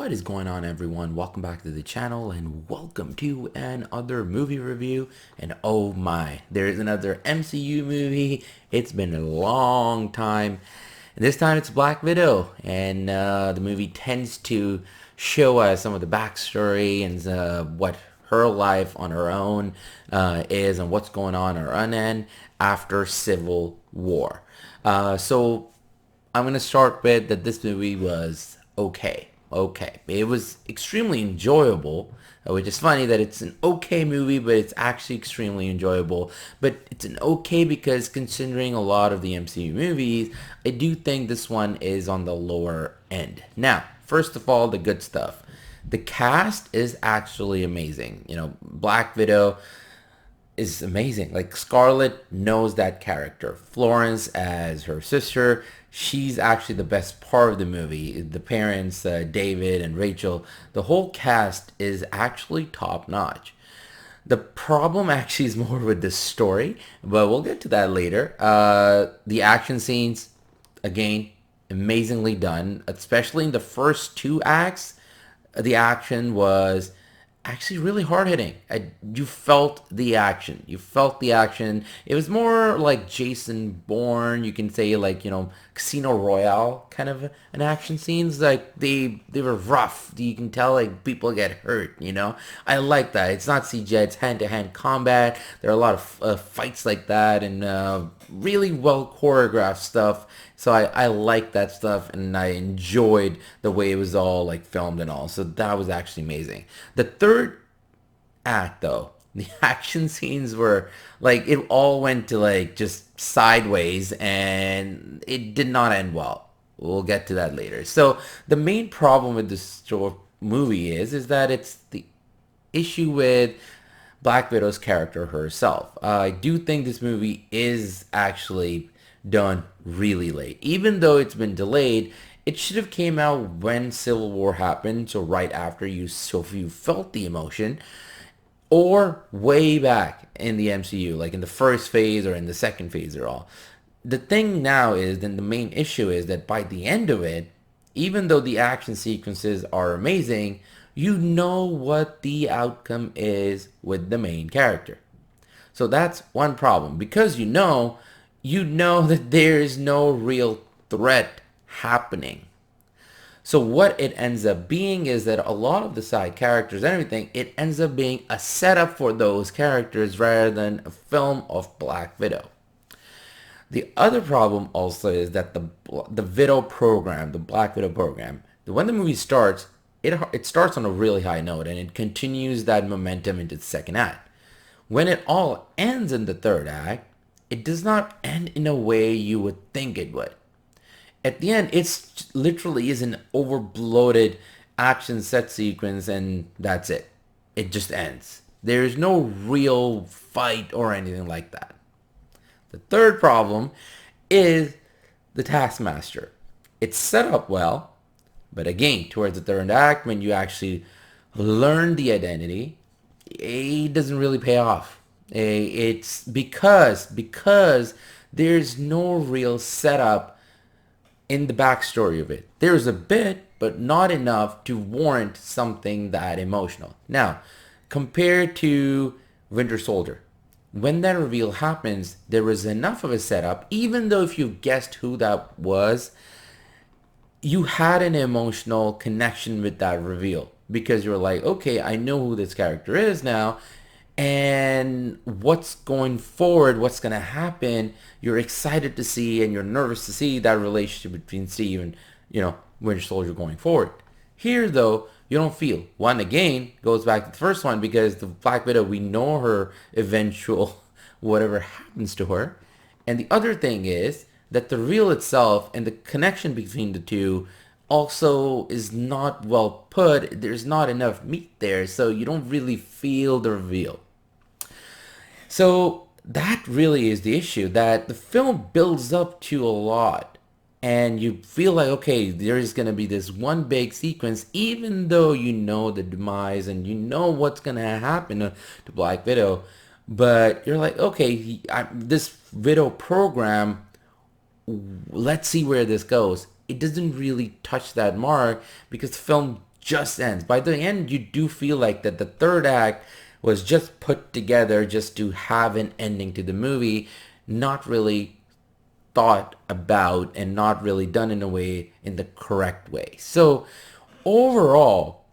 What is going on, everyone? Welcome back to the channel and welcome to another movie review. And oh my, there's another MCU movie. It's been a long time. And this time it's Black Widow. And the movie tends to show us some of the backstory and what her life on her own is and what's going on her own end after Civil War. So I'm going to start with that this movie was okay. Okay. It was extremely enjoyable, which is funny that it's an okay movie, but it's actually extremely enjoyable. But it's an okay because considering a lot of the MCU movies, I do think this one is on the lower end. Now, first of all, the good stuff. The cast is actually amazing. You know, Black Widow is amazing. Like, Scarlett knows that character. Florence as her sister, she's actually the best part of the movie. The parents, David and Rachel, the whole cast is actually top notch. The problem actually is more with the story, but we'll get to that later. The action scenes, again, amazingly done, especially in the first two acts. The action was actually really hard hitting. You felt the action. You felt the action. It was more like Jason Bourne. You can say like, you know, Casino Royale kind of an action scenes. Like they were rough. You can tell like people get hurt. You know, I like that. It's not CGI. It's hand to hand combat. There are a lot of fights like that and really well choreographed stuff. So I like that stuff and I enjoyed the way it was all like filmed and all. So that was actually amazing. The third act though, the action scenes were like it all went to like just sideways and it did not end well. We'll get to that later. So the main problem with this movie is that it's the issue with Black Widow's character herself. I do think this movie is actually done really late. Even though it's been delayed, it should have came out when Civil War happened, so right after you felt the emotion, or way back in the MCU, like in the first phase or in the second phase or all. The thing now is, then the main issue is that by the end of it, even though the action sequences are amazing, you know what the outcome is with the main character. So that's one problem. Because you know that there is no real threat happening. So what it ends up being is that a lot of the side characters and everything, it ends up being a setup for those characters rather than a film of Black Widow. The other problem also is that the Widow program, the Black Widow program, when the movie starts, it starts on a really high note and it continues that momentum into the second act. When it all ends in the third act, it does not end in a way you would think it would. At the end, it's literally is an overbloated action set sequence and that's it. It just ends. There is no real fight or anything like that. The third problem is the Taskmaster. It's set up well, but again, towards the third act, when you actually learn the identity, it doesn't really pay off. It's because there's no real setup in the backstory of it. There's a bit, but not enough to warrant something that emotional. Now, compared to Winter Soldier, when that reveal happens, there was enough of a setup, even though if you guessed who that was, you had an emotional connection with that reveal because you were like, okay, I know who this character is now and what's going forward, what's going to happen. You're excited to see and you're nervous to see that relationship between Steve and, you know, Winter Soldier going forward. Here, though, you don't feel. One, again, goes back to the first one because the Black Widow, we know her eventual whatever happens to her. And the other thing is that the reveal itself and the connection between the two also is not well put. There's not enough meat there, so you don't really feel the reveal. So that really is the issue, that the film builds up to a lot and you feel like, okay, there is going to be this one big sequence, even though you know the demise and you know what's going to happen to Black Widow. But you're like, okay, this Widow program, let's see where this goes. It doesn't really touch that mark because the film just ends. By the end, you do feel like that the third act was just put together just to have an ending to the movie, not really thought about and not really done in a way, in the correct way. So overall,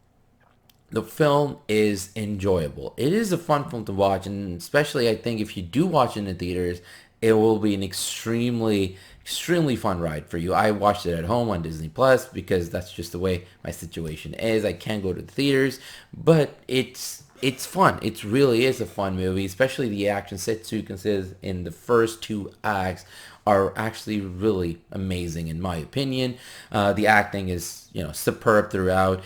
the film is enjoyable. It is a fun film to watch, and especially I think if you do watch it in the theaters, it will be an extremely fun ride for you. I watched it at home on Disney Plus because that's just the way my situation is. I can't go to the theaters, but it's fun. It really is a fun movie, especially the action sequences in the first two acts are actually really amazing in my opinion. The acting is, superb throughout.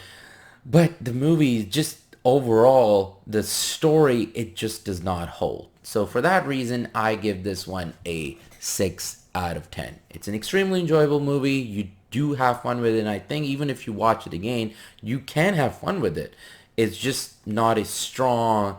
But the movie, just overall, the story, it just does not hold. So for that reason, I give this one a 6 out of 10. It's an extremely enjoyable movie. You do have fun with it. And I think even if you watch it again, you can have fun with it. It's just not a strong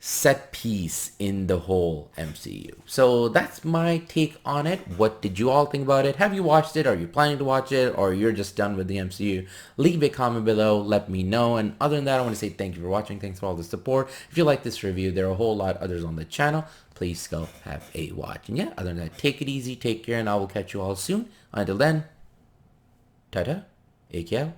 set piece in the whole MCU. So that's my take on it. What did you all think about it? Have you watched it? Are you planning to watch it? Or you're just done with the MCU? Leave a comment below. Let me know. And other than that, I want to say thank you for watching. Thanks for all the support. If you like this review, there are a whole lot others on the channel. Please go have a watch. And yeah, other than that, take it easy, take care, and I will catch you all soon. Until then, ta-ta, AKL.